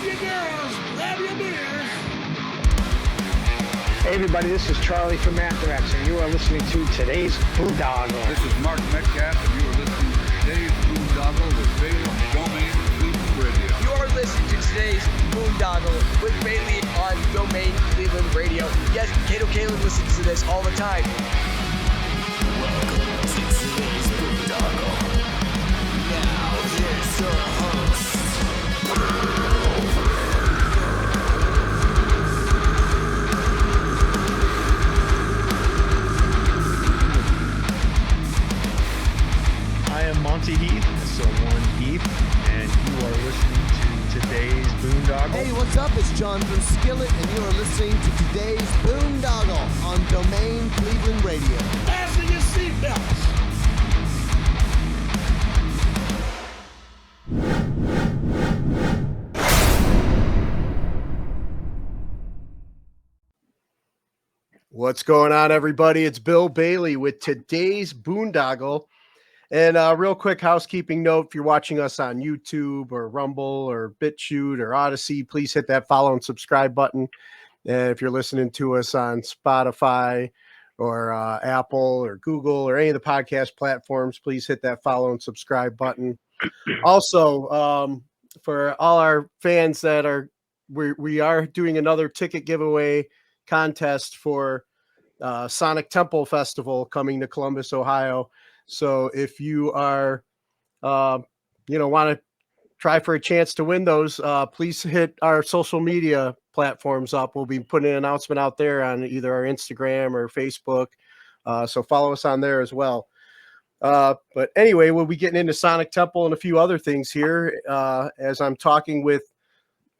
your girls, grab your beers. Hey everybody, this is Charlie from Anthrax, and you are listening to today's Boondoggle. This is Mark Metcalf, and you are listening to today's Boondoggle with Bailey on Domain Cleveland Radio. You are listening to today's Boondoggle with Bailey on Domain Cleveland Radio. Yes, Kato Kalin listens to this all the time. Welcome to today's Boondoggle. Now here's your host. I am Monty Heath, so one Heath, and you are listening to today's Boondoggle. Hey, what's up? It's John from Skillet, and you are listening to today's Boondoggle on Domain Cleveland Radio. Fasten your seatbelts. What's going on, everybody? It's Bill Bailey with today's Boondoggle. And real quick housekeeping note, if you're watching us on YouTube or Rumble or BitChute or Odyssey, please hit that follow and subscribe button. And if you're listening to us on Spotify or Apple or Google or any of the podcast platforms, please hit that follow and subscribe button. Also, for all our fans that are, we are doing another ticket giveaway contest for Sonic Temple Festival coming to Columbus, Ohio. So if you are, want to try for a chance to win those, please hit our social media platforms up. We'll be putting an announcement out there on either our Instagram or Facebook. So follow us on there as well. But anyway, we'll be getting into Sonic Temple and a few other things here as I'm talking with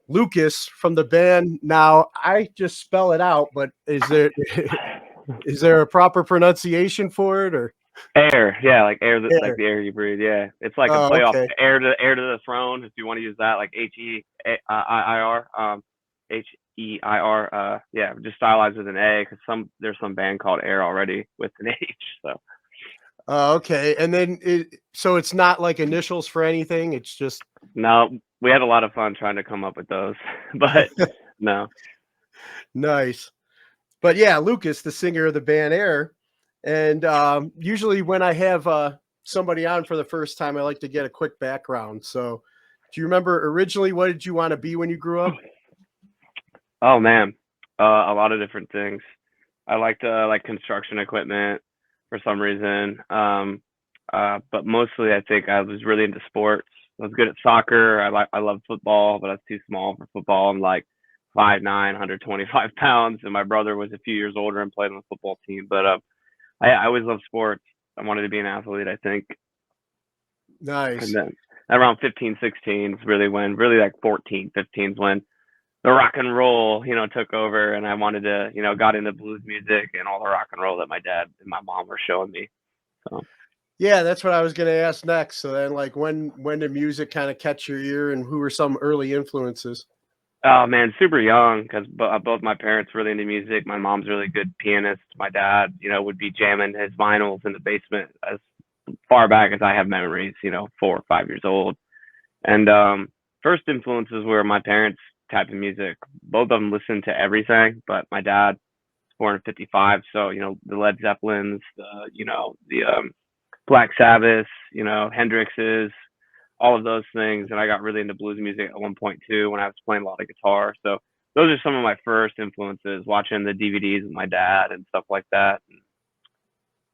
Lucas from the band. Now, I just spell it out, but is there a proper pronunciation for it, or? Air, yeah, like air, Air. like the air you breathe. Yeah, it's like a playoff. Okay. Air to the throne, if you want to use that, like HEIR, HEIR. Yeah, just stylize with an A because there's some band called Air already with an H. So. Okay, and then so it's not like initials for anything. It's just No, we had a lot of fun trying to come up with those, but no. Nice. But yeah, Lucas, the singer of the band Air. And usually when I have somebody on for the first time, I like to get a quick background. So do you remember originally, what did you want to be when you grew up? Oh, man. A lot of different things. I liked construction equipment for some reason. But mostly I think I was really into sports. I was good at soccer. I love football, but I was too small for football. I'm like 5'9", 125 pounds. And my brother was a few years older and played on the football team. But I always loved sports. I wanted to be an athlete, I think. Nice. And then around 15, 16 is really when, really like 14, 15 is when the rock and roll, took over, and I wanted to, got into blues music and all the rock and roll that my dad and my mom were showing me. So. Yeah, that's what I was going to ask next. So then, like, when did music kind of catch your ear, and who were some early influences? Oh man, super young, because both my parents were really into music. My mom's a really good pianist. My dad, would be jamming his vinyls in the basement as far back as I have memories, 4 or 5 years old. And first influences were my parents' type of music. Both of them listened to everything, but my dad was born in 55, so the Led Zeppelins, the Black Sabbath, Hendrix's, all of those things. And I got really into blues music at one point too, when I was playing a lot of guitar. So those are some of my first influences, watching the DVDs with my dad and stuff like that. And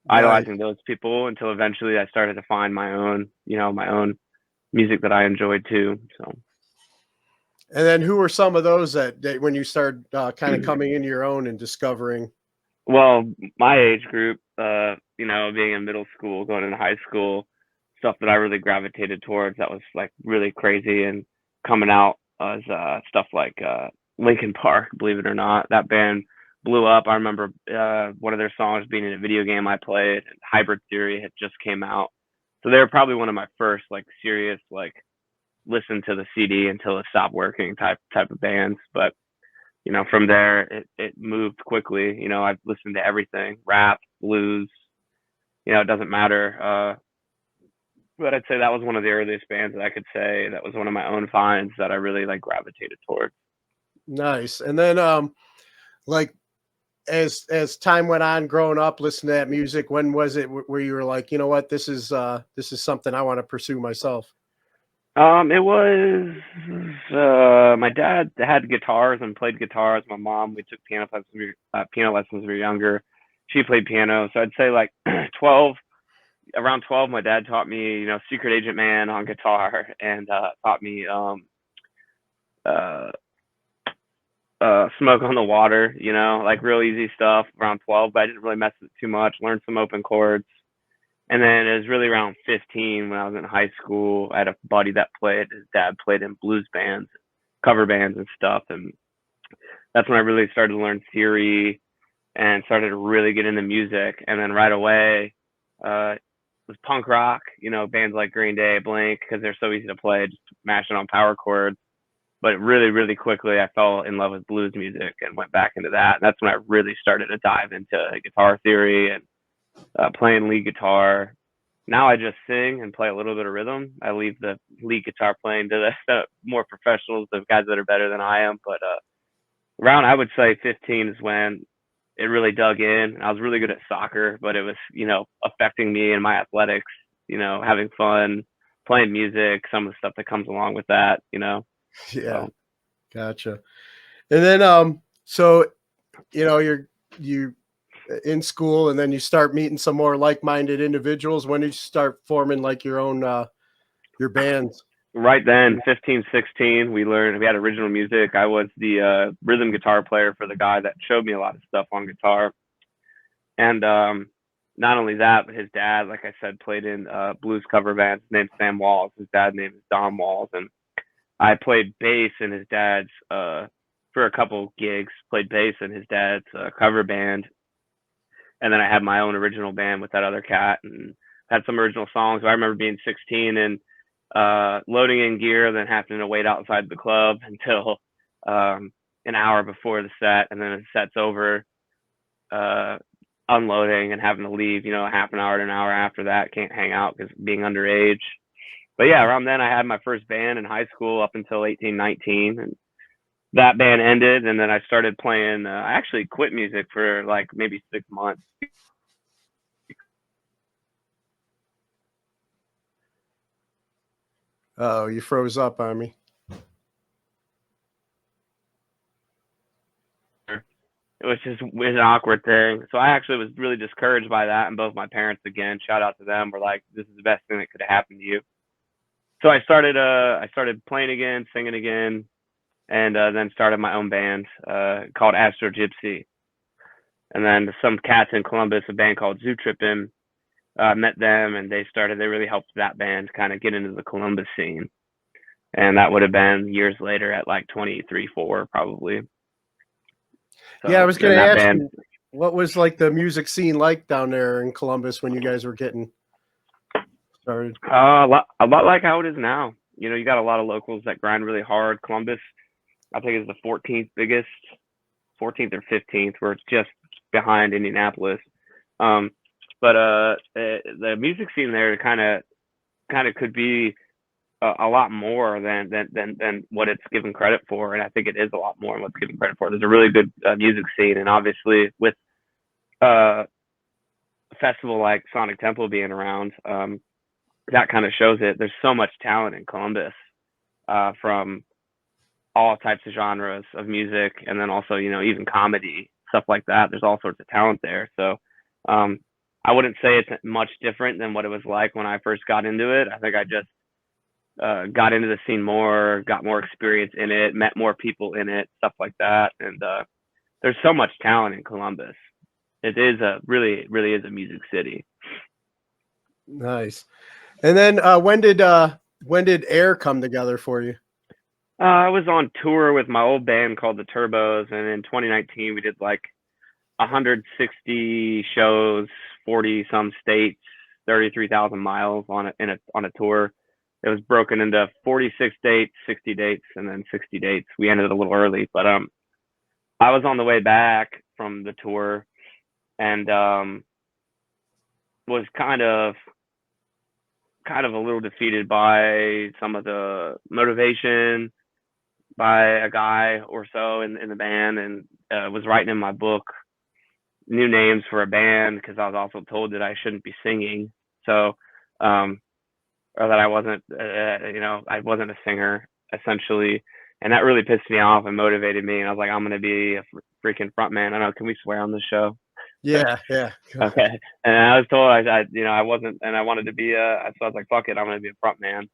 idolizing those people until eventually I started to find my own music that I enjoyed too. So. And then who were some of those that when you started kind of coming into your own and discovering? Well, my age group, being in middle school, going into high school, stuff that I really gravitated towards that was like really crazy and coming out was stuff like Linkin Park, believe it or not. That band blew up. I remember one of their songs being in a video game I played. Hybrid Theory had just came out. So they were probably one of my first like serious like listen to the CD until it stopped working type of bands. But from there it moved quickly. I've listened to everything, rap, blues, it doesn't matter. But I'd say that was one of the earliest bands that I could say that was one of my own finds that I really like gravitated towards. Nice. And then like as time went on growing up, listening to that music, when was it where you were like, you know what, this is something I want to pursue myself? It was my dad had guitars and played guitars. My mom, we took piano lessons when we were younger. She played piano, so I'd say like 12. Around 12, my dad taught me, Secret Agent Man on guitar, and taught me Smoke on the Water, like real easy stuff around 12, but I didn't really mess with it too much. Learned some open chords. And then it was really around 15 when I was in high school. I had a buddy that his dad played in blues bands, cover bands and stuff. And that's when I really started to learn theory and started to really get into music. And then right away, it was punk rock, bands like Green Day, Blink, because they're so easy to play, just mashing on power chords. But really, really quickly, I fell in love with blues music and went back into that. And that's when I really started to dive into guitar theory and playing lead guitar. Now I just sing and play a little bit of rhythm. I leave the lead guitar playing to the more professionals, the guys that are better than I am. But around, I would say 15 is when it really dug in. I was really good at soccer, but it was, affecting me and my athletics, having fun, playing music, some of the stuff that comes along with that, Yeah. So. Gotcha. And then, so, you're in school and then you start meeting some more like-minded individuals. When did you start forming like your own, your bands? Right then, 15, 16, we had original music. I was the rhythm guitar player for the guy that showed me a lot of stuff on guitar. And not only that, but his dad, like I said, played in blues cover bands named Sam Walls. His dad's name is Don Walls. And I played bass in his dad's, for a couple gigs, played bass in his dad's cover band. And then I had my own original band with that other cat and had some original songs. I remember being 16 and loading in gear, then having to wait outside the club until an hour before the set, and then the set's over, unloading and having to leave, a half an hour to an hour after that. Can't hang out because being underage. But yeah, around then I had my first band in high school up until 18, 19, and that band ended, and then I started playing. I actually quit music for like maybe 6 months. Oh, you froze up on me. Which is an awkward thing. So I actually was really discouraged by that, and both my parents, again, shout out to them, were like, "This is the best thing that could have happened to you." So I started playing again, singing again, and then started my own band called Astro Gypsy. And then some cats in Columbus, a band called Zoo Trippin', met them, and they really helped that band kind of get into the Columbus scene. And that would have been years later at like 23, 4 probably. So, yeah, I was going to ask you, what was like the music scene like down there in Columbus when you guys were getting started? A lot like how it is now. You got a lot of locals that grind really hard. Columbus, I think, is the 14th or 15th, where it's just behind Indianapolis. But the music scene there kind of could be a lot more than what it's given credit for, and I think it is a lot more than what's given credit for. There's a really good music scene, and obviously with a festival like Sonic Temple being around, that kind of shows it. There's so much talent in Columbus, from all types of genres of music, and then also even comedy, stuff like that. There's all sorts of talent there. So I wouldn't say it's much different than what it was like when I first got into it. I think I just got into the scene more, got more experience in it, met more people in it, stuff like that. And there's so much talent in Columbus. It is really is a music city. Nice. And then when did AEIR come together for you? I was on tour with my old band called the Turbos, and in 2019 we did like 160 shows, 40 some states, 33,000 miles on a tour. It was broken into 46 dates, 60 dates, and then 60 dates. We ended a little early, but I was on the way back from the tour, and was kind of kind of a little defeated by some of the motivation by a guy or so in the band, and was writing in my book new names for a band because I was also told that I shouldn't be singing. So, or that I wasn't, I wasn't a singer essentially. And that really pissed me off and motivated me. And I was like, I'm going to be a freaking front man. I know. Can we swear on this show? Yeah. Okay. And I was told I wasn't, and I wanted to be so I was like, fuck it. I'm going to be a front man.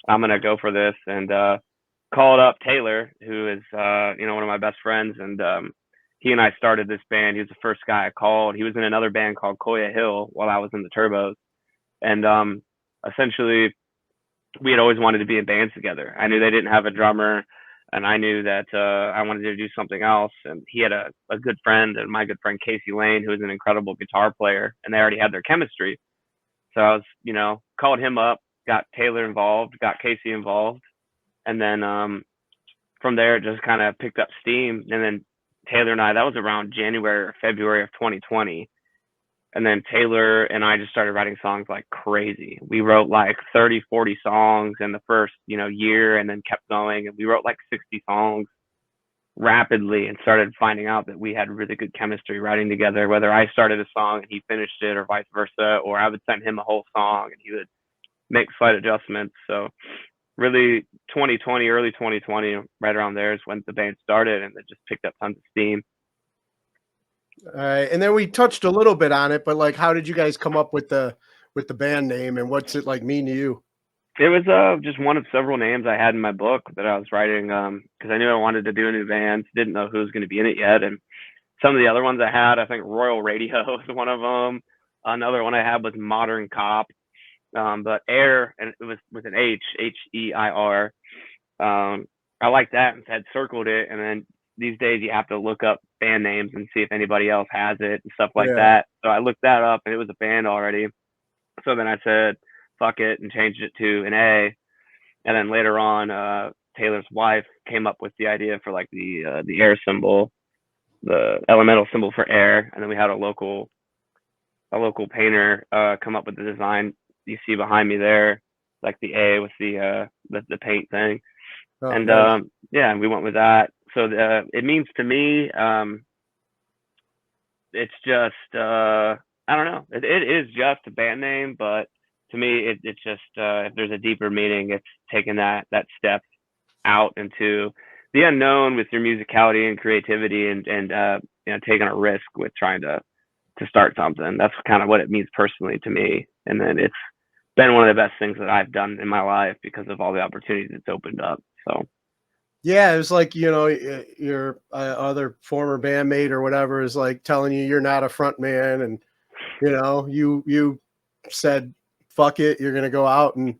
I'm going to go for this. And, called up Taylor, who is, one of my best friends. And, he and I started this band. He was the first guy I called. He was in another band called Koya Hill while I was in the Turbos. And, essentially we had always wanted to be in bands together. I knew they didn't have a drummer, and I knew that I wanted to do something else. And he had a good friend, and my good friend Casey Lane, who is an incredible guitar player, and they already had their chemistry. So I was, called him up, got Taylor involved, got Casey involved, and then from there it just kind of picked up steam. And then Taylor and I, that was around January or February of 2020. And then Taylor and I just started writing songs like crazy. We wrote like 30, 40 songs in the first, year, and then kept going. And we wrote like 60 songs rapidly and started finding out that we had really good chemistry writing together, whether I started a song and he finished it or vice versa, or I would send him a whole song and he would make slight adjustments. So really 2020, early 2020, right around there is when the band started, and it just picked up tons of steam. All right. And then we touched a little bit on it, but like, how did you guys come up with the band name, and what's it like mean to you? It was just one of several names I had in my book that I was writing because I knew I wanted to do a new band. Didn't know who was going to be in it yet. And some of the other ones I had, I think Royal Radio was one of them. Another one I had was Modern Cop. But AEIR, and it was with an H, H-E-I-R. I liked that and had circled it. And then these days you have to look up band names and see if anybody else has it and stuff like that. So I looked that up, and it was a band already. So then I said, fuck it, and changed it to an A. And then later on, Taylor's wife came up with the idea for like the air symbol, the elemental symbol for air. And then we had a local painter come up with the design you see behind me there, like the A with the paint thing. Oh, and nice. And we went with that. So it means to me, it's just I don't know. It is just a band name, but to me, it's just if there's a deeper meaning, it's taking that step out into the unknown with your musicality and creativity, and taking a risk with trying to start something. That's kind of what it means personally to me. And then it's been one of the best things that I've done in my life because of all the opportunities it's opened up. So. Yeah, it was like, your other former bandmate or whatever is like telling you you're not a front man, and you said fuck it, you're gonna go out and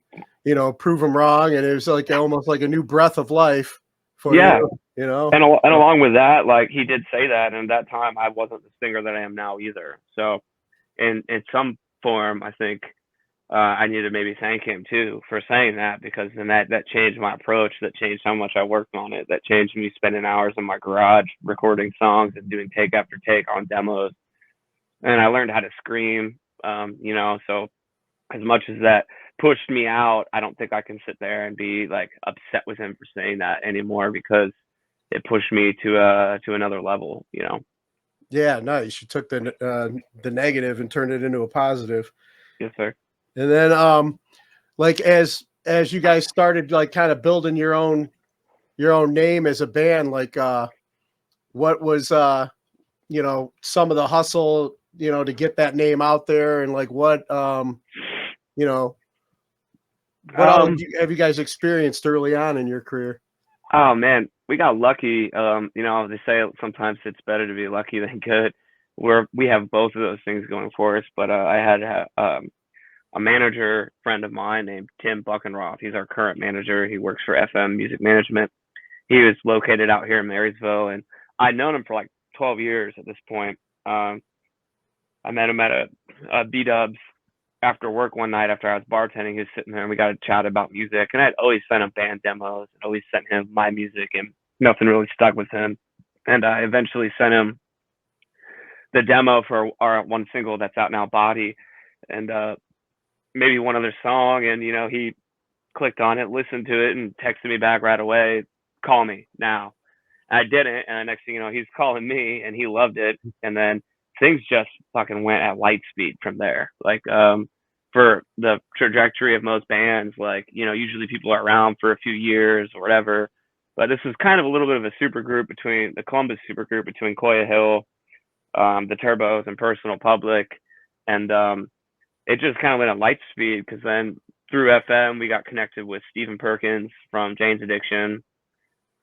prove them wrong, and it was like almost like a new breath of life for you. And along with that, like he did say that, and at that time I wasn't the singer that I am now either. So in some form, I think I need to maybe thank him too for saying that, because then that changed my approach, that changed how much I worked on it, that changed me spending hours in my garage recording songs and doing take after take on demos. And I learned how to scream, so as much as that pushed me out, I don't think I can sit there and be like upset with him for saying that anymore, because it pushed me to another level, Yeah, nice. You took the negative and turned it into a positive. Yes, sir. And then like as you guys started like kind of building your own name as a band, like what was some of the hustle to get that name out there, and like what all have you guys experienced early on in your career? Oh man, we got lucky. They say sometimes it's better to be lucky than good. We have both of those things going for us. But I had a manager friend of mine named Tim Buckenroth. He's our current manager. He works for FM Music Management. He was located out here in Marysville, and I'd known him for like 12 years at this point. I met him at a B-Dubs after work one night after I was bartending. He was sitting there, and we got to chat about music. And I'd always sent him band demos and always sent him my music, and nothing really stuck with him. And I eventually sent him the demo for our one single that's out now, Body. And maybe one other song, and he clicked on it, listened to it, and texted me back right away, call me now. I didn't, and the next thing you know, he's calling me, and he loved it, and then things just fucking went at light speed from there. Like, for the trajectory of most bands, like, usually people are around for a few years or whatever, but this is kind of a little bit of a super group between the Columbus super group between Koya Hill, the Turbos, and Personal Public, and it just kind of went at light speed, because then through FM we got connected with Stephen Perkins from Jane's Addiction,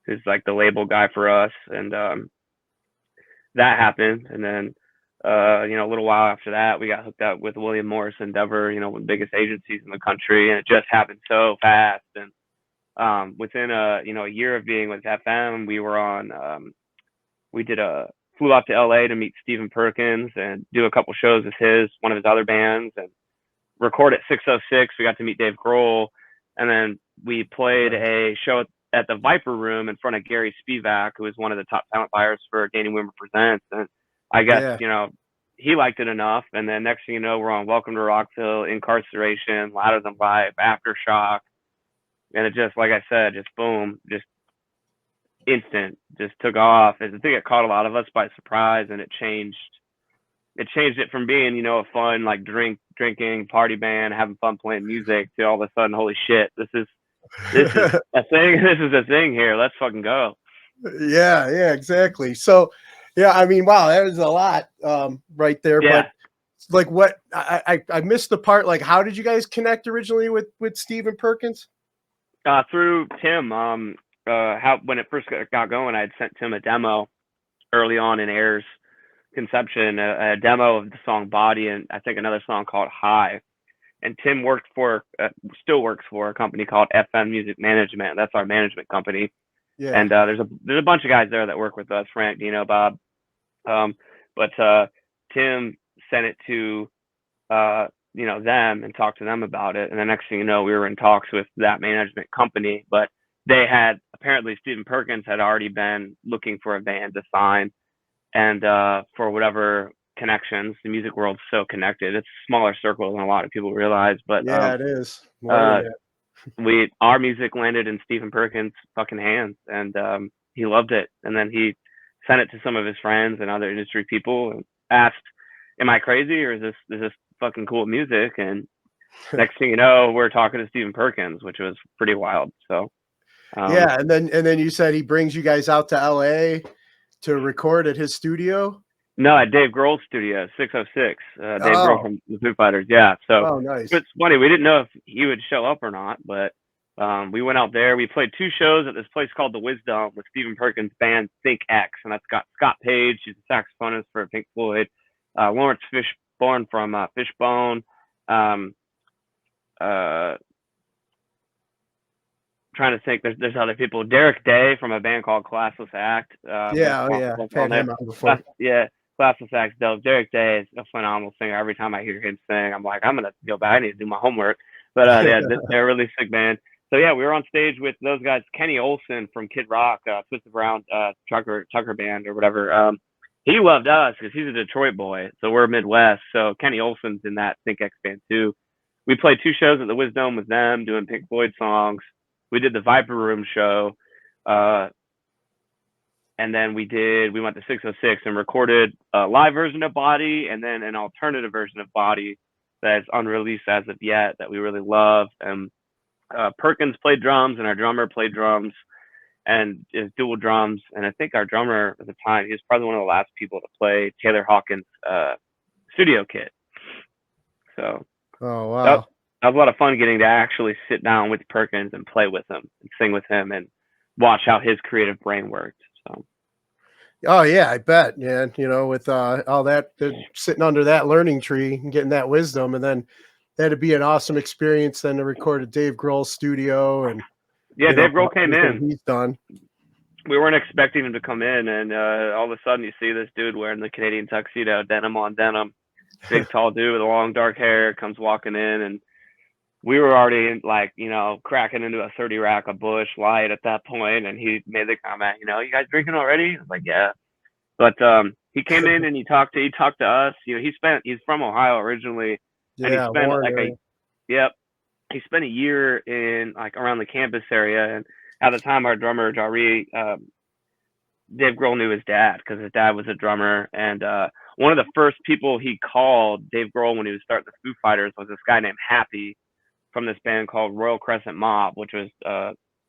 who's like the label guy for us, and that happened, and then a little while after that we got hooked up with William Morris Endeavor, one of the biggest agencies in the country, and it just happened so fast. And within a year of being with FM, we were on flew out to LA to meet Stephen Perkins and do a couple shows with one of his other bands, and record at 606. We got to meet Dave Grohls, and then we played a show at the Viper Room in front of Gary Spivak, who was one of the top talent buyers for Danny Wimmer Presents. And I guess, he liked it enough. And then next thing you know, we're on Welcome to Rockville, Incarceration, Louder Than Life, Aftershock. And it just, like I said, just boom, just instant, just took off. And I think it caught a lot of us by surprise, and it changed it from being, a fun, like drinking party band, having fun playing music, to all of a sudden, holy shit, this is a thing. This is a thing here. Let's fucking go. Yeah, exactly. So, I mean, wow, that was a lot right there. Yeah. But like, what I missed the part. Like, how did you guys connect originally with Stephen Perkins? Through Tim. When it first got going, I had sent Tim a demo early on in AEIR's conception, a demo of the song Body, and I think another song called High. And Tim still works for a company called FM Music Management. That's our management company. Yeah. And there's a bunch of guys there that work with us, Frank, Dino, Bob. But Tim sent it to them and talked to them about it. And the next thing you know, we were in talks with that management company, but apparently Stephen Perkins had already been looking for a band to sign. And for whatever connections, the music world's so connected. It's a smaller circle than a lot of people realize, but it is. Our music landed in Stephen Perkins' fucking hands, and he loved it. And then he sent it to some of his friends and other industry people and asked, "Am I crazy, or is this fucking cool music?" And next thing you know, we're talking to Stephen Perkins, which was pretty wild. So and then you said he brings you guys out to LA to record at his studio. No, at Dave Grohls' studio, 606. Dave Grohl from the Foo Fighters. Yeah. So nice. It's funny. We didn't know if he would show up or not, but we went out there. We played 2 shows at this place called The Wisdom with Stephen Perkins' band Think X, and that's got Scott Page, who's a saxophonist for Pink Floyd, Lawrence Fishburne from Fishbone, trying to think, there's other people. Derek Day from a band called Classless Act. I've had him on before. Classless Act's dope. Derek Day is a phenomenal singer. Every time I hear him sing, I'm like, I'm gonna go back. I need to do my homework. But they're a really sick band. So yeah, we were on stage with those guys. Kenny Olson from Kid Rock, Twisted Brown, Tucker Band or whatever. He loved us because he's a Detroit boy, so we're Midwest. So Kenny Olson's in that Think X band too. We played 2 shows at the Wisdom with them, doing Pink Floyd songs. We did the Viper Room show, and then we went to 606 and recorded a live version of Body, and then an alternative version of Body that's unreleased as of yet that we really love. And Perkins played drums, and our drummer played drums, and is dual drums. And I think our drummer at the time, he was probably one of the last people to play Taylor Hawkins' studio kit. So, oh wow. That was a lot of fun getting to actually sit down with Perkins and play with him and sing with him and watch how his creative brain worked. So, oh yeah, I bet. Yeah, with all that sitting under that learning tree and getting that wisdom, and then that'd be an awesome experience then to record at Dave Grohl's studio. And Dave Grohl came in. He's done. We weren't expecting him to come in, and all of a sudden you see this dude wearing the Canadian tuxedo, denim on denim, big tall dude with long dark hair comes walking in, and we were already cracking into a 30 rack of Bush Light at that point, and he made the comment, you guys drinking already? I was like, yeah. But he came in and he talked to us. He's from Ohio originally, and he spent Yep. He spent a year in like around the campus area, and at the time our drummer Jari, Dave Grohl knew his dad because his dad was a drummer, and one of the first people he called, Dave Grohl, when he was starting the Foo Fighters, was this guy named Happy from this band called Royal Crescent Mob, which was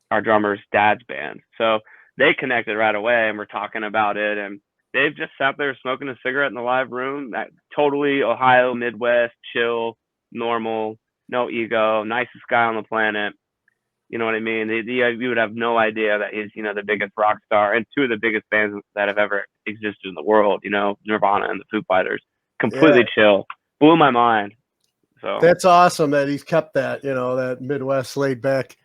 our drummer's dad's band. So they connected right away and were talking about it, and Dave just sat there smoking a cigarette in the live room. Totally Ohio, Midwest, chill, normal, no ego, nicest guy on the planet. You know what I mean? You would have no idea that he's, the biggest rock star and two of the biggest bands that have ever existed in the world, Nirvana and the Foo Fighters. Completely chill. Blew my mind. So that's awesome that he's kept that, that Midwest laid back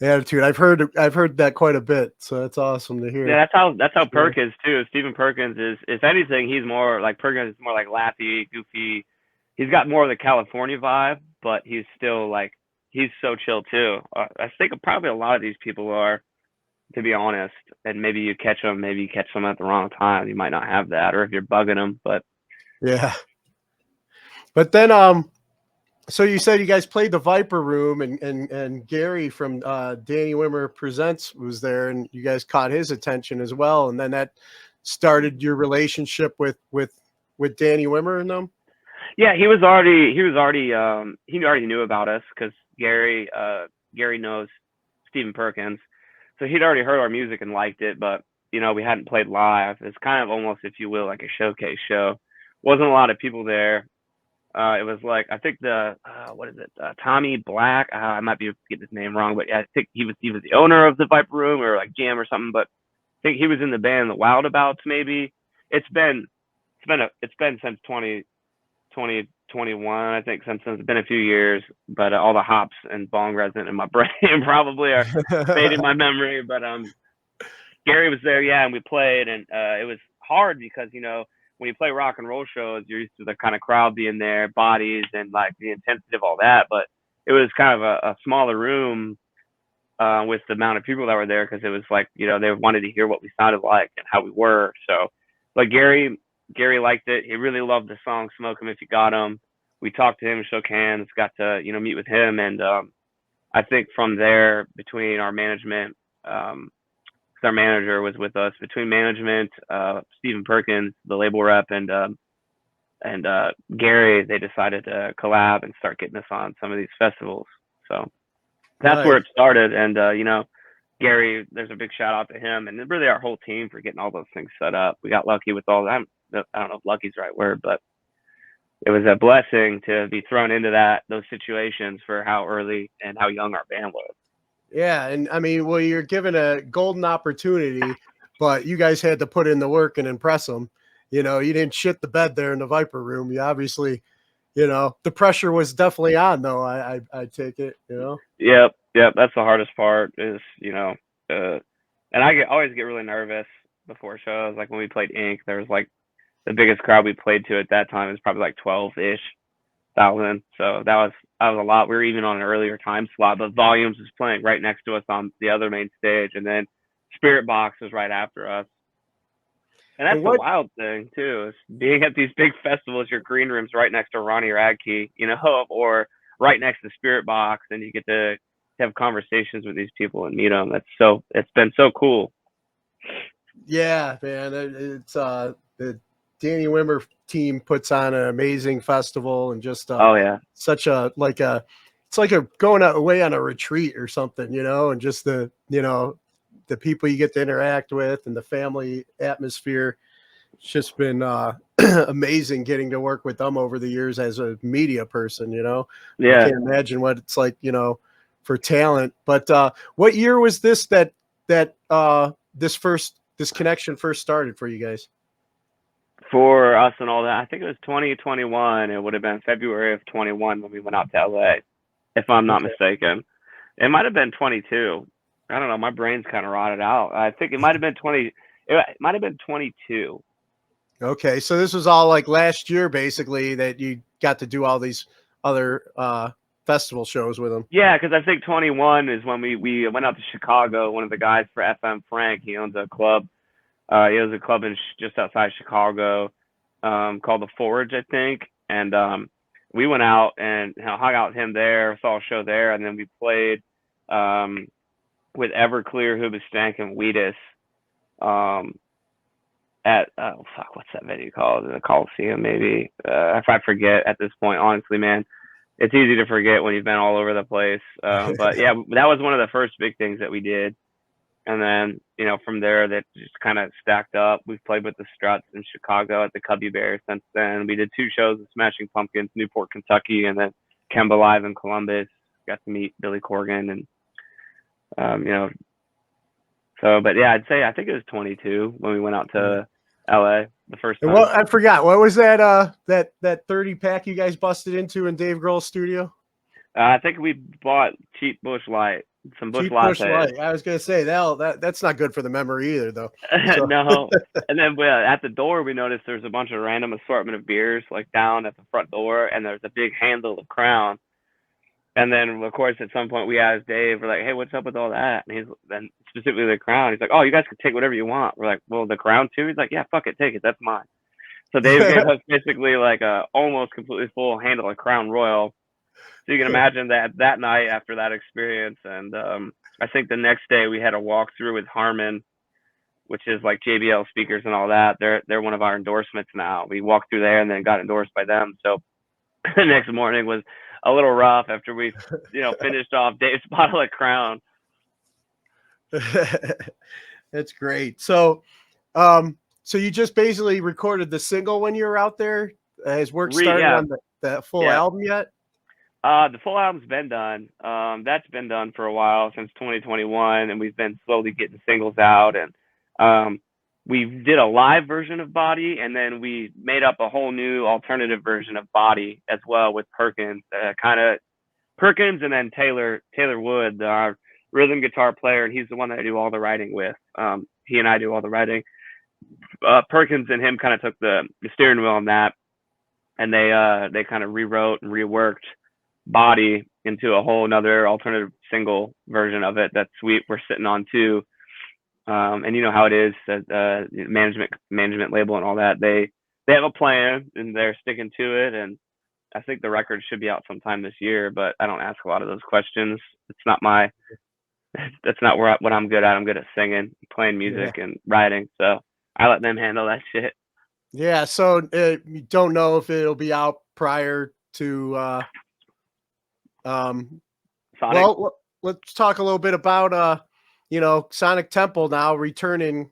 attitude. I've heard that quite a bit. So that's awesome to hear. Yeah, that's how Perkins too. Stephen Perkins is, if anything, he's more like Perkins is more like laughy, goofy. He's got more of the California vibe, but he's still like, he's so chill too. I think probably a lot of these people are, to be honest. And maybe you catch them at the wrong time. You might not have that, or if you're bugging them. But yeah. But then, so you said you guys played the Viper Room, and Gary from Danny Wimmer Presents was there, and you guys caught his attention as well. And then that started your relationship with Danny Wimmer and them. Yeah, he already knew about us because Gary knows Stephen Perkins, so he'd already heard our music and liked it, but we hadn't played live. It's kind of almost, if you will, like a showcase show. Wasn't a lot of people there. It was like, I think Tommy Black. I might be getting his name wrong, but yeah, I think he was the owner of the Viper Room or like Jam or something. But I think he was in the band the Wildabouts. Maybe it's been since 2021, I think, since it's been a few years, but all the hops and bong resin in my brain probably are fading my memory. But Gary was there, yeah, and we played, and it was hard because when you play rock and roll shows, you're used to the kind of crowd being there, bodies, and like the intensity of all that. But it was kind of a smaller room with the amount of people that were there, because it was like, they wanted to hear what we sounded like and how we were. So, like Gary liked it. He really loved the song "Smoke 'Em If You Got 'Em." We talked to him, shook hands, got to meet with him, and I think from there, between our management, our manager was with us, between management, Stephen Perkins, the label rep, and Gary, they decided to collab and start getting us on some of these festivals. So that's where it started. And Gary, there's a big shout out to him and really our whole team for getting all those things set up. We got lucky with all that. I don't know if lucky's the right word, but it was a blessing to be thrown into those situations for how early and how young our band was. Yeah, and I mean, well, you're given a golden opportunity, but you guys had to put in the work and impress them. You didn't shit the bed there in the Viper Room. You obviously, the pressure was definitely on, though. I take it, Yep. That's the hardest part is, and I always get really nervous before shows. Like when we played Ink, there was like the biggest crowd we played to at that time was probably like 12-ish thousand. So that was a lot. We were even on an earlier time slot, but Volumes was playing right next to us on the other main stage, and then Spirit Box was right after us. And that's the wild thing too, is being at these big festivals, your green room's right next to Ronnie Radke, or right next to Spirit Box, and you get to have conversations with these people and meet them. It's been so cool. Yeah, man. It's the Danny Wimmer team puts on an amazing festival, and just such a it's like going away on a retreat or something, and just the people you get to interact with and the family atmosphere. It's just been amazing getting to work with them over the years as a media person. Yeah, I can't imagine what it's like, for talent. But what year was this that this connection first started for you guys? For us and all that, I think it was 2021. It would have been February of 21 when we went out to LA, if I'm not mistaken. It might have been 22. I don't know. My brain's kind of rotted out. I think it might have been 20. It might have been 22. Okay, so this was all like last year, basically, that you got to do all these other festival shows with them. Yeah, because I think 21 is when we went out to Chicago. One of the guys for FM, Frank, he owns a club. He has a club just outside Chicago called The Forge, I think. And we went out and hung out with him there, saw a show there, and then we played with Everclear, Hoobastank, and Wheatus at what's that venue called? The Coliseum, maybe. If I forget at this point, honestly, man, it's easy to forget when you've been all over the place. But yeah, that was one of the first big things that we did. And then, from there, that just kind of stacked up. We've played with the Struts in Chicago at the Cubby Bear since then. We did 2 shows with Smashing Pumpkins, Newport, Kentucky, and then Kemba Live in Columbus. Got to meet Billy Corgan and, so, but yeah, I think it was 22 when we went out to LA the first time. Well, I forgot. What was that, that 30 pack you guys busted into in Dave Grohl's studio? I think we bought cheap Busch Light. Some Busch Light. I was gonna say that's not good for the memory either, though. So. No. And then at the door, we noticed there's a bunch of random assortment of beers like down at the front door, and there's a big handle of Crown. And then, of course, at some point we asked Dave, we're like, "Hey, what's up with all that?" And then specifically the Crown. He's like, "Oh, you guys can take whatever you want." We're like, "Well, the Crown too?" He's like, "Yeah, fuck it, take it. That's mine." So Dave gave us basically like a almost completely full handle of Crown Royal. So you can imagine that night after that experience. And I think the next day we had a walkthrough with Harman, which is like JBL speakers and all that. They're one of our endorsements now. We walked through there and then got endorsed by them. So the next morning was a little rough after we, finished off Dave's bottle of Crown. That's great. So, so you just basically recorded the single when you were out there? Has work started on the full album yet? The full album's been done. That's been done for a while, since 2021, and we've been slowly getting singles out. And we did a live version of Body, and then we made up a whole new alternative version of Body as well with Perkins. Perkins, and then Taylor Wood, our rhythm guitar player, and he's the one that I do all the writing with. He and I do all the writing. Perkins and him kind of took the steering wheel on that, and they kind of rewrote and reworked Body into a whole another alternative single version of it that we're sitting on too. And you know how it is, that management label and all that, they have a plan and they're sticking to it. And I think the record should be out sometime this year, but I don't ask a lot of those questions. It's not that's not what I'm good at. I'm good at singing, playing music, and writing. So I let them handle that shit. Yeah. So you don't know if it'll be out prior to, Sonic? Well, let's talk a little bit about, Sonic Temple now returning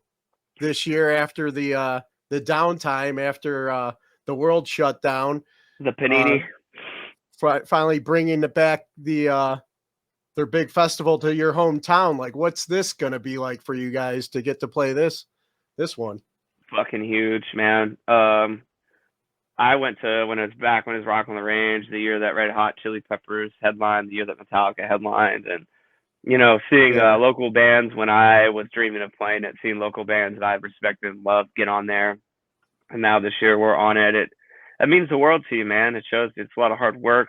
this year after the downtime after the world shut down. The Panini. Finally bringing back their big festival to your hometown. Like, what's this going to be like for you guys to get to play this one? Fucking huge, man. I went to when it was Rock on the Range, the year that Red Hot Chili Peppers headlined, the year that Metallica headlined, and seeing local bands when I was dreaming of playing it, seeing local bands that I respected and loved get on there, and now this year we're on it. It means the world to you, man. It shows it's a lot of hard work.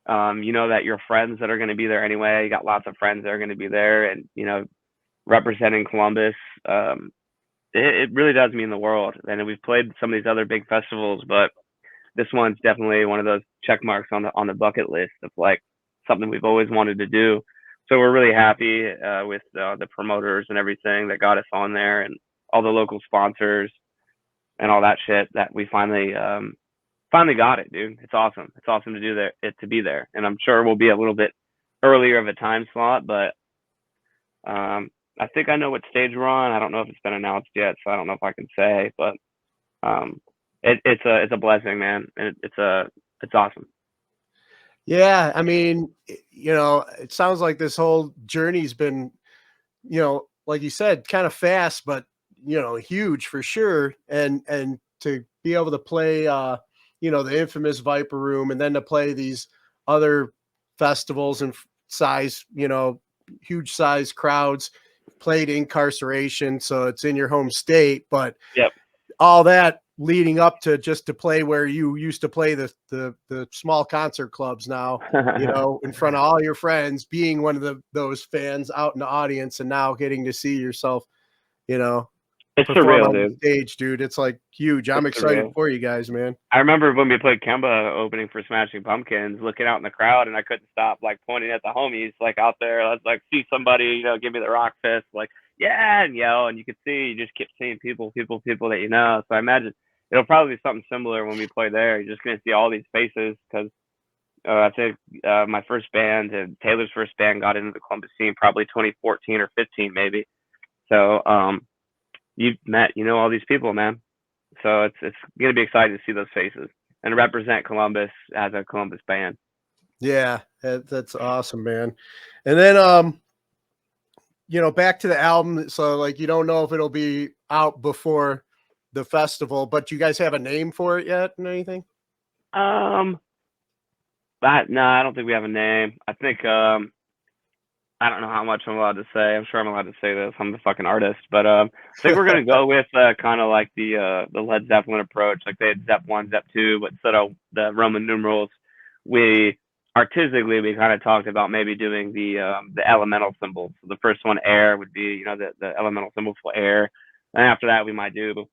That your friends that are going to be there anyway. You got lots of friends that are going to be there, and representing Columbus. It really does mean the world. And we've played some of these other big festivals, but this one's definitely one of those check marks on the bucket list of like something we've always wanted to do. So we're really happy with the promoters and everything that got us on there, and all the local sponsors and all that shit that we finally got it, dude. It's awesome. It's awesome to do to be there. And I'm sure we'll be a little bit earlier of a time slot, but I think I know what stage we're on. I don't know if it's been announced yet, so I don't know if I can say, but it's a blessing, man. And it's awesome. Yeah, I mean, it sounds like this whole journey's been, like you said, kind of fast, but huge for sure. And to be able to play, the infamous Viper Room, and then to play these other festivals and size, huge size crowds. Played Incarceration, so it's in your home state, but all that leading up to just to play where you used to play the small concert clubs now, in front of all your friends, being one of those fans out in the audience, and now getting to see yourself, It's perform surreal, on the dude. stage, dude. It's like huge. I'm It's excited surreal. for you guys, man. I remember when we played Kemba opening for Smashing Pumpkins, looking out in the crowd, and I couldn't stop like pointing at the homies like out there. I was like, see somebody, give me the rock fist, like yeah, and yell, and you could see you just keep seeing people that you know. So I imagine it'll probably be something similar when we play there. You're just gonna see all these faces because I think my first band and Taylor's first band got into the Columbus scene probably 2014 or 15 maybe. So you've met, all these people, man. So it's gonna be exciting to see those faces and represent Columbus as a Columbus band. Yeah, that's awesome, man. And then back to the album. So like you don't know if it'll be out before the festival, but you guys have a name for it yet and anything? No, I don't think we have a name. I think I don't know how much I'm allowed to say. I'm sure I'm allowed to say this. I'm the fucking artist, but I think we're gonna go with kind of like the Led Zeppelin approach. Like they had Zep 1, Zep 2, but instead of the Roman numerals, we kind of talked about maybe doing the elemental symbols. So the first one, air, would be the elemental symbol for air, and after that we might do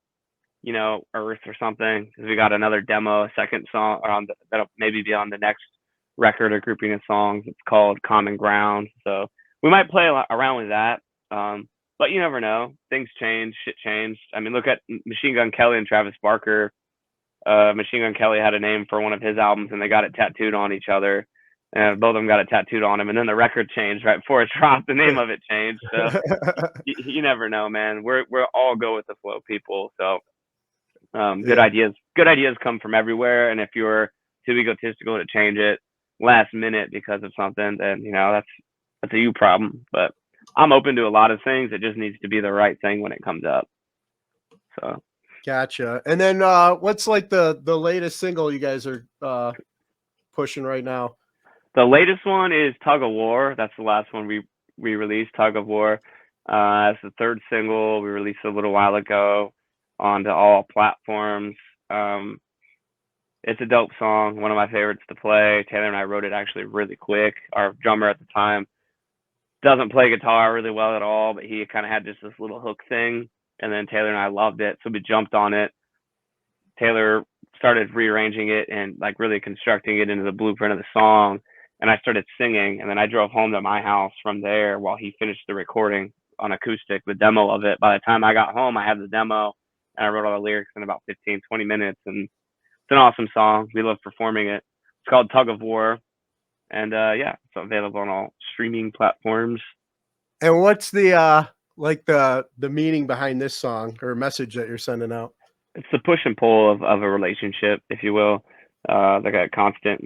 earth or something, because we got another demo, a second song that'll maybe be on the next record or grouping of songs. It's called Common Ground, so we might play around with that. But you never know, things change, shit changed. I mean, look at Machine Gun Kelly and Travis Barker. Machine Gun Kelly had a name for one of his albums and they got it tattooed on each other, and both of them got it tattooed on him, and then the record changed right before it dropped. The name of it changed. So you never know, man. We're all go with the flow people. So good ideas come from everywhere, and if you're too egotistical to change it last minute because of something, then that's a you problem. But I'm open to a lot of things. It just needs to be the right thing when it comes up. So gotcha. And then what's like the latest single you guys are pushing right now? The latest one is Tug of War. That's the last one we released, Tug of War. That's the third single we released a little while ago onto all platforms. It's a dope song, one of my favorites to play. Taylor and I wrote it actually really quick. Our drummer at the time doesn't play guitar really well at all, but he kind of had just this little hook thing, and then Taylor and I loved it, so we jumped on it. Taylor started rearranging it and like really constructing it into the blueprint of the song, and I started singing, and then I drove home to my house from there while he finished the recording on acoustic, the demo of it. By the time I got home, I had the demo, and I wrote all the lyrics in about 15, 20 minutes, and it's an awesome song. We love performing it. It's called Tug of War, and it's available on all streaming platforms. And what's the the meaning behind this song or message that you're sending out? It's the push and pull of a relationship, if you will, like a constant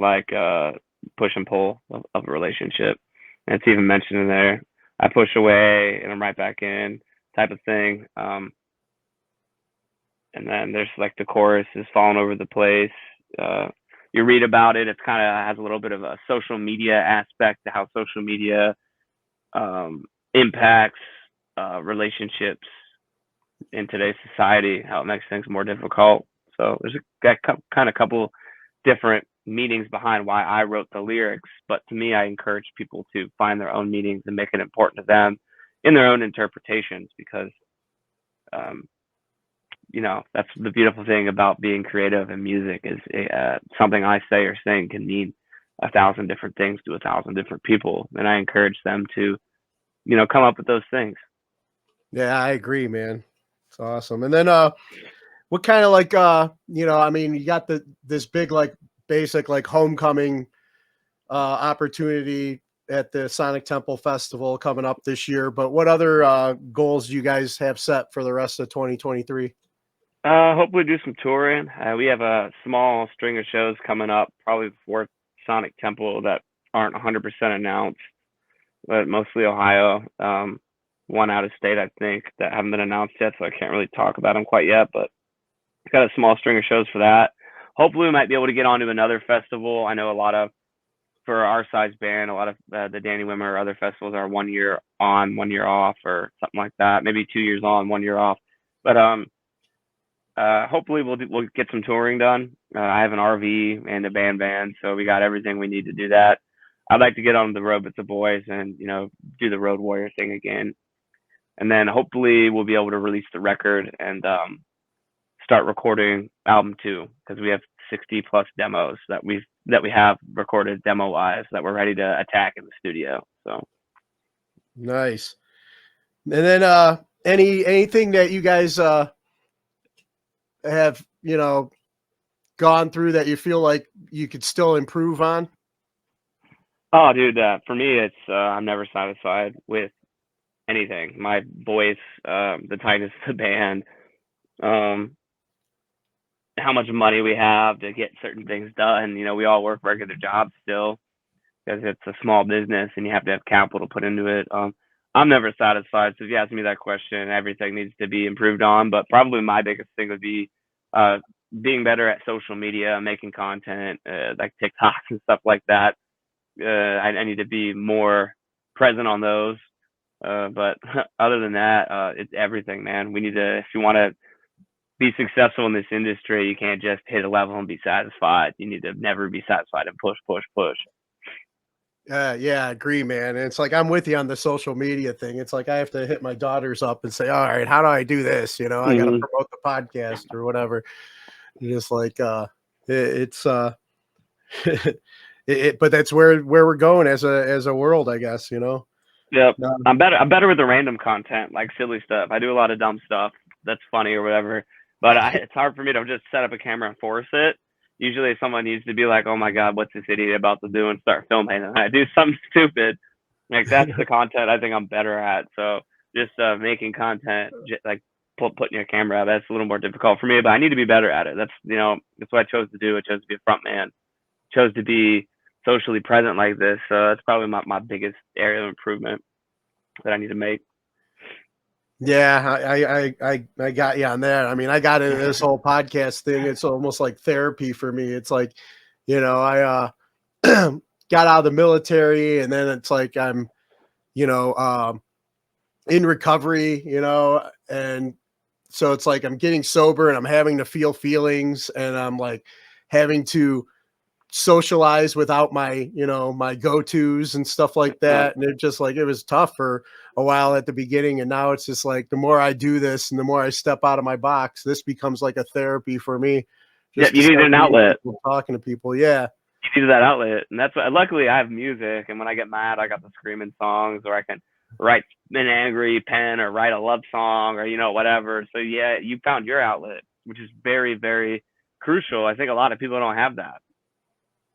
push and pull of a relationship. And it's even mentioned in there. I push away and I'm right back in, type of thing. And then there's like the chorus is falling over the place. You read about it. It kind of has a little bit of a social media aspect to how social media impacts relationships in today's society, how it makes things more difficult. So there's a couple different meanings behind why I wrote the lyrics. But to me, I encourage people to find their own meanings and make it important to them in their own interpretations, because that's the beautiful thing about being creative in music is something I say or sing can mean 1,000 different things to 1,000 different people. And I encourage them to, come up with those things. Yeah, I agree, man. It's awesome. And then what kind of you got this big basic homecoming opportunity at the Sonic Temple Festival coming up this year, but what other goals do you guys have set for the rest of 2023? Hopefully do some touring. We have a small string of shows coming up, probably before Sonic Temple, that aren't 100% announced, but mostly Ohio. One out of state, I think, that haven't been announced yet, so I can't really talk about them quite yet, but got a small string of shows for that. Hopefully we might be able to get onto another festival. I know for our size band, a lot of the Danny Wimmer or other festivals are 1 year on, 1 year off, or something like that. Maybe 2 years on, 1 year off. But hopefully we'll get some touring done. I have an RV and a band, so we got everything we need to do that. I'd like to get on the road with the boys and do the Road Warrior thing again. and then hopefully we'll be able to release the record and start recording album 2, because we have 60 plus demos that we have recorded demo wise that we're ready to attack in the studio. So nice. And then anything that you guys have gone through that you feel like you could still improve on? Oh, dude, for me, it's I'm never satisfied with anything. My voice, the tightness of the band, how much money we have to get certain things done. We all work regular jobs still because it's a small business and you have to have capital put into it. I'm never satisfied. So if you ask me that question, everything needs to be improved on. But probably my biggest thing would be being better at social media, making content like TikToks and stuff like that. I need to be more present on those. But other than that, it's everything, man. We need to, if you want to be successful in this industry, you can't just hit a level and be satisfied. You need to never be satisfied and push. Yeah, I agree, man. And it's like, I'm with you on the social media thing. It's like, I have to hit my daughters up and say, all right, how do I do this? I got to promote the podcast or whatever. And just like, but that's where we're going as a world, I guess, Yep. I'm better with the random content, like silly stuff. I do a lot of dumb stuff that's funny or whatever, but it's hard for me to just set up a camera and force it. Usually someone needs to be like, oh my God, what's this idiot about to do, and start filming. And I do something stupid. Like, that's the content I think I'm better at. So just making content, like putting your camera out, that's a little more difficult for me, but I need to be better at it. That's, that's what I chose to do. I chose to be a front man, chose to be socially present like this. So that's probably my biggest area of improvement that I need to make. Yeah, I got you on that. I mean, I got into this whole podcast thing. It's almost like therapy for me. It's like, I got out of the military, and then it's like I'm, in recovery, and so it's like I'm getting sober and I'm having to feel feelings, and I'm like having to socialize without my my go-tos and stuff like that. And it just like, it was tough for a while at the beginning, and now it's just like, the more I do this and the more I step out of my box, this becomes like a therapy for me. Just you need an outlet, talking to people. Yeah, you need that outlet. And that's what, luckily I have music, and when I get mad, I got the screaming songs, or I can write an angry pen or write a love song, or whatever. So yeah, you found your outlet, which is very, very crucial. I think a lot of people don't have that.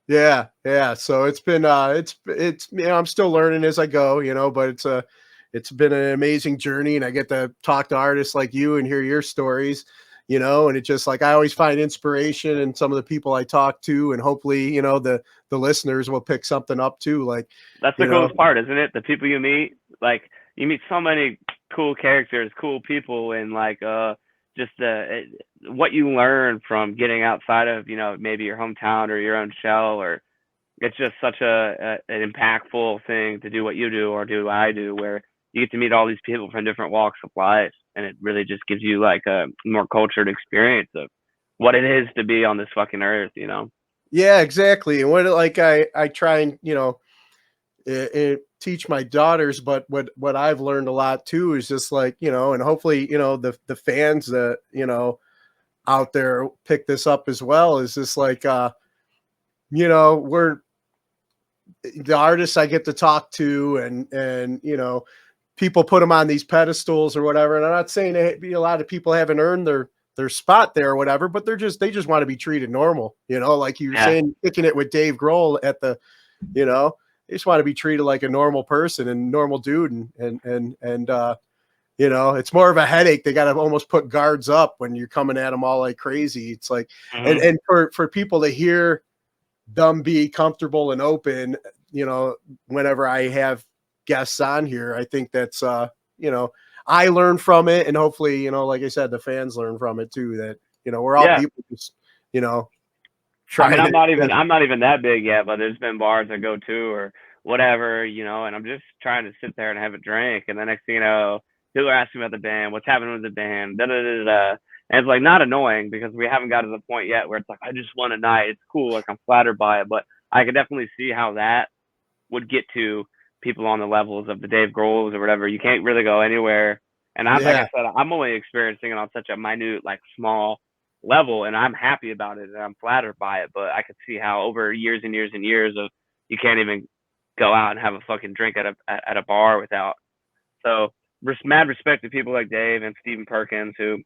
Yeah. So it's been it's I'm still learning as I go, but it's been an amazing journey, and I get to talk to artists like you and hear your stories, and it's just like, I always find inspiration in some of the people I talk to, and hopefully, the listeners will pick something up too. Like, that's the coolest part, isn't it? The people you meet, like, you meet so many cool characters, cool people, and like just what you learn from getting outside of maybe your hometown or your own shell, or it's just such an impactful thing to do what you do or do what I do, where you get to meet all these people from different walks of life, and it really just gives you like a more cultured experience of what it is to be on this fucking earth. Yeah, exactly. And what like I try and teach my daughters, but what I've learned a lot too is just like, and hopefully, the fans that, out there pick this up as well, is just like, we're the artists I get to talk to, and, people put them on these pedestals or whatever. And I'm not saying a lot of people haven't earned their spot there or whatever, but they just want to be treated normal, like you were saying, kicking it with Dave Grohl at the, they just want to be treated like a normal person and normal dude. And it's more of a headache. They got to almost put guards up when you're coming at them all like crazy. It's like, and for people to hear them be comfortable and open, whenever I have guests on here, I think that's, I learn from it, and hopefully, like I said, the fans learn from it too, that, we're all people just, I'm not even that big yet, but there's been bars I go to or whatever, and I'm just trying to sit there and have a drink. And the next thing you know, people are asking about the band, what's happening with the band, And it's like, not annoying, because we haven't got to the point yet where it's like, I just want a night. It's cool. Like, I'm flattered by it, but I could definitely see how that would get to people on the levels of the Dave Grohls or whatever. You can't really go anywhere And like I said, I'm only experiencing it on such a minute, like small level, and I'm happy about it and I'm flattered by it. But I could see how over years and years and years of you can't even go out and have a fucking drink at a bar without. So mad respect to people like Dave and Stephen Perkins who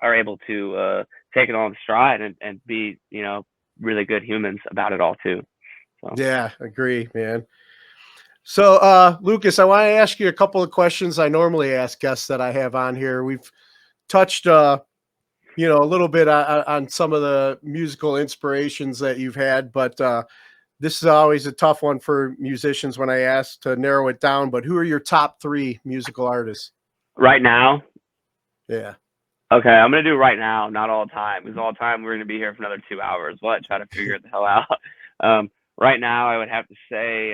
are able to take it on stride and be, you know, really good humans about it all too. So. Yeah, agree, man. So, Lucas, I want to ask you a couple of questions I normally ask guests that I have on here. We've touched, you know, a little bit on some of the musical inspirations that you've had, but this is always a tough one for musicians when I ask to narrow it down. But who are your top 3 musical artists? Right now? Yeah. Okay, I'm going to do right now, not all the time. Because all the time, we're going to be here for another 2 hours. What? Try to figure it the hell out. Right now, I would have to say,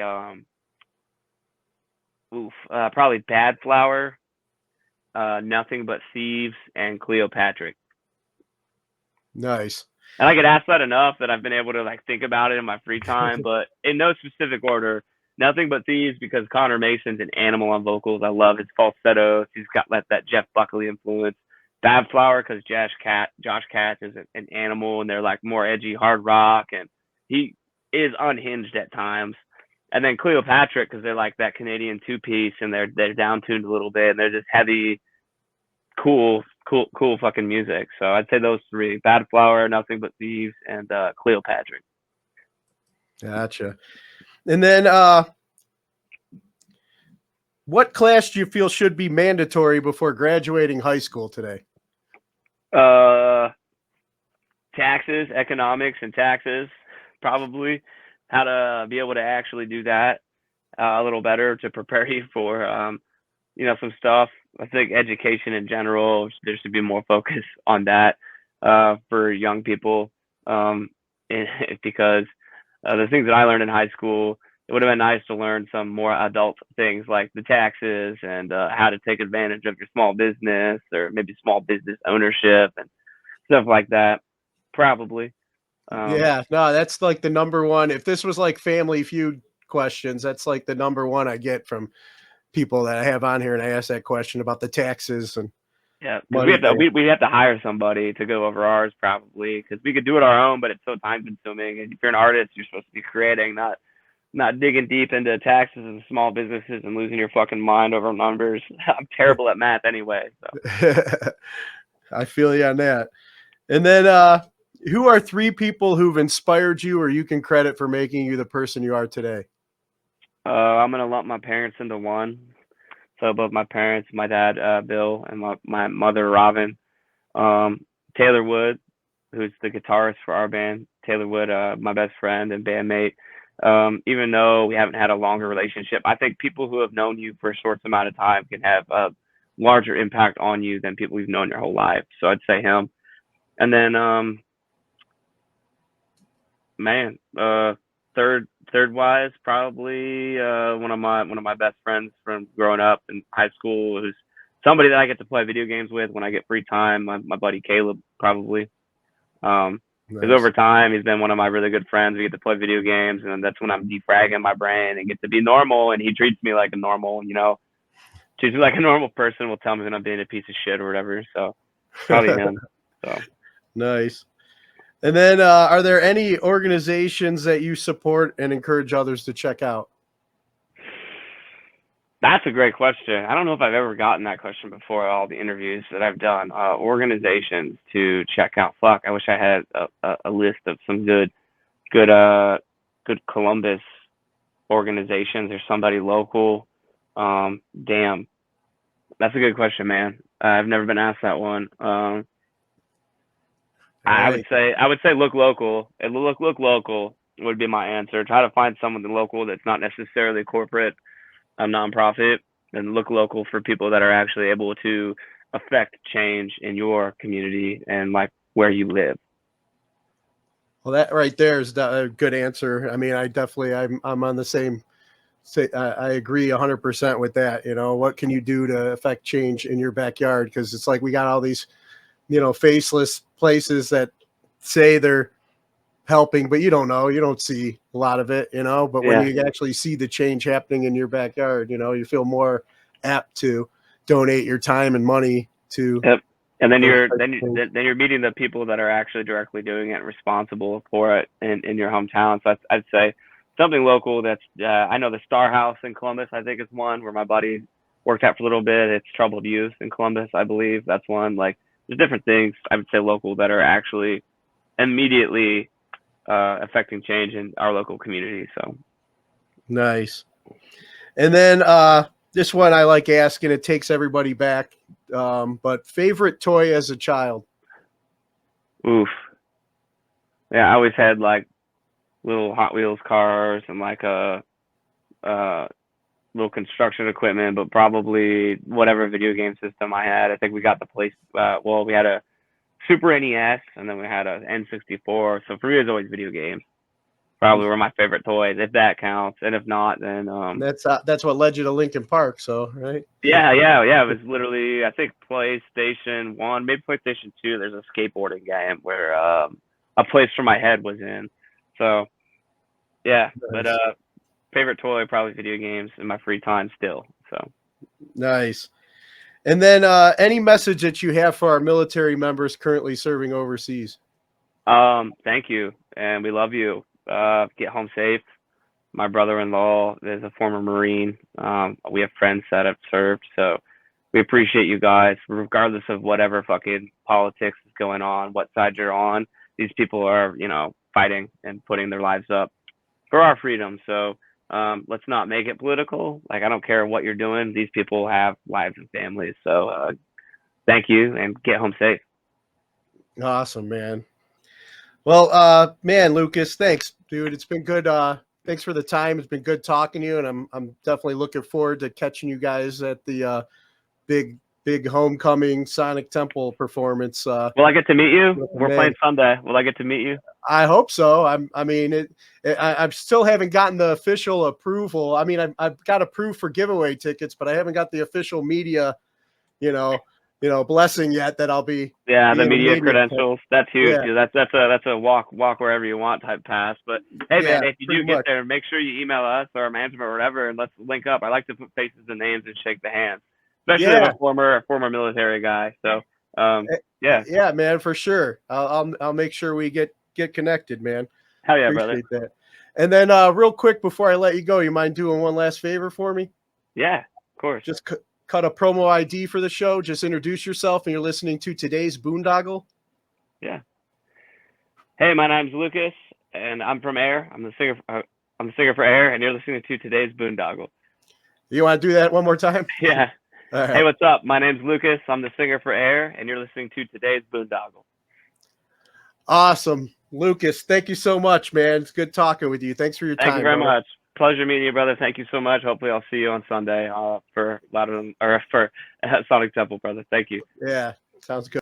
probably Bad Flower, Nothing But Thieves, and Cleopatra. Nice. And I get asked that enough that I've been able to like think about it in my free time, but in no specific order. Nothing But Thieves because Connor Mason's an animal on vocals. I love his falsettos. He's got that Jeff Buckley influence. Bad Flower because Josh Katz is an animal, and they're like more edgy hard rock, and he is unhinged at times. And then Cleopatra because they're like that Canadian 2-piece, and they're down tuned a little bit, and they're just heavy, cool fucking music. So I'd say those 3: Bad Flower, Nothing But Thieves, and Cleopatra. Gotcha. And then what class do you feel should be mandatory before graduating high school today? Taxes, economics, and taxes, probably. How to be able to actually do that a little better to prepare you for, you know, some stuff. I think education in general, there should be more focus on that for young people because the things that I learned in high school, it would have been nice to learn some more adult things like the taxes and how to take advantage of your small business or maybe small business ownership and stuff like that. Probably. Yeah, no, that's like the number one. If this was like Family Feud questions, that's like the number one I get from people that I have on here, and I ask that question about the taxes and yeah, we have to hire somebody to go over ours probably because we could do it our own, but it's so time consuming. And if you're an artist, you're supposed to be creating, not digging deep into taxes and small businesses and losing your fucking mind over numbers. I'm terrible at math anyway. So. I feel you on that. And then who are 3 people who've inspired you or you can credit for making you the person you are today? I'm going to lump my parents into one. So both my parents, my dad, Bill, and my mother, Robin. Taylor Wood, who's the guitarist for our band. Taylor Wood, my best friend and bandmate. Even though we haven't had a longer relationship, I think people who have known you for a short amount of time can have a larger impact on you than people you've known your whole life. So I'd say him. And then, third wise, probably one of my best friends from growing up in high school, who's somebody that I get to play video games with when I get free time. My buddy Caleb, probably. Because over time, he's been one of my really good friends. We get to play video games, and that's when I'm defragging my brain and get to be normal. And he treats me like a normal, treats me like a normal person. Will tell me when I'm being a piece of shit or whatever. So probably him. So nice. And then, are there any organizations that you support and encourage others to check out? That's a great question. I don't know if I've ever gotten that question before. All the interviews that I've done, organizations to check out. Fuck, I wish I had a list of some good Columbus organizations or somebody local. Damn, that's a good question, man. I've never been asked that one. I would say look local. Look local would be my answer. Try to find someone local that's not necessarily corporate, nonprofit, and look local for people that are actually able to affect change in your community and like where you live. Well, that right there is a good answer. I mean, I'm on the same. I agree 100% with that. What can you do to affect change in your backyard? Because it's like we got all these, faceless places that say they're helping, but you don't see a lot of it, but when you actually see the change happening in your backyard, you feel more apt to. donate your time and money to. Yep. And then those you're types of things. then you're meeting the people that are actually directly doing it, and responsible for it in your hometown. So I'd say something local. That's I know the Star House in Columbus, I think, is one where my buddy worked at for a little bit. It's Troubled Youth in Columbus, I believe. That's one. Like, there's different things I would say local that are actually immediately affecting change in our local community. So Nice. And then this one I like asking. It takes everybody back. But favorite toy as a child? oof. Yeah, I always had like little Hot Wheels cars and like a little construction equipment, but probably whatever video game system I had. I think we got the place. We had a Super NES, and then we had a N64. So for me, it was always video games. Probably were my favorite toys, if that counts. And if not, then That's what led you to Lincoln Park. So right. yeah. It was literally, I think, PlayStation 1, maybe PlayStation 2. There's a skateboarding game where A Place for My Head was in. So yeah, Nice. but favorite toy, probably video games in my free time still. So Nice. And then any message that you have for our military members currently serving overseas? thank you, and we love you. Get home safe. My brother-in-law is a former Marine. We have friends that have served, so we appreciate you guys, regardless of whatever fucking politics is going on, what side you're on. These people are, fighting and putting their lives up for our freedom. So let's not make it political. Like, I don't care what you're doing. These people have lives and families. So thank you, and get home safe. Awesome, man. Well, man, Lucas, thanks, dude. It's been good. Thanks for the time. It's been good talking to you, and I'm definitely looking forward to catching you guys at the big homecoming Sonic Temple performance. Will I get to meet you? We're playing Sunday. Will I get to meet you? I hope so. I still haven't gotten the official approval. I mean, I've got approved for giveaway tickets, but I haven't got the official media, blessing yet that I'll be. Yeah, the in media credentials. That's huge. Yeah. That's a walk wherever you want type pass. But hey, man, Yeah, if you pretty do get much. there, make sure you email us or our management or whatever, and let's link up. I like to put faces and names and shake the hands, especially Yeah. as a former military guy. So yeah, Yeah, man, for sure. I'll make sure we get connected, man. hell yeah, brother. Appreciate that. And then real quick before I let you go, you mind doing one last favor for me? Yeah, of course. Just cut a promo ID for the show. Just introduce yourself, and you're listening to today's Boondoggle. Yeah. Hey, my name's Lucas, and I'm from AEIR. I'm the singer for AEIR, and you're listening to today's Boondoggle. You want to do that one more time? Yeah. All right. Hey, what's up? My name's Lucas. I'm the singer for AEIR, and you're listening to today's Boondoggle. Awesome. Lucas, thank you so much, man. It's good talking with you. Thanks for your time. Thank you very brother. much. Pleasure meeting you, brother. Thank you so much. Hopefully, I'll see you on Sunday for Sonic Temple, brother. Thank you. Yeah, sounds good.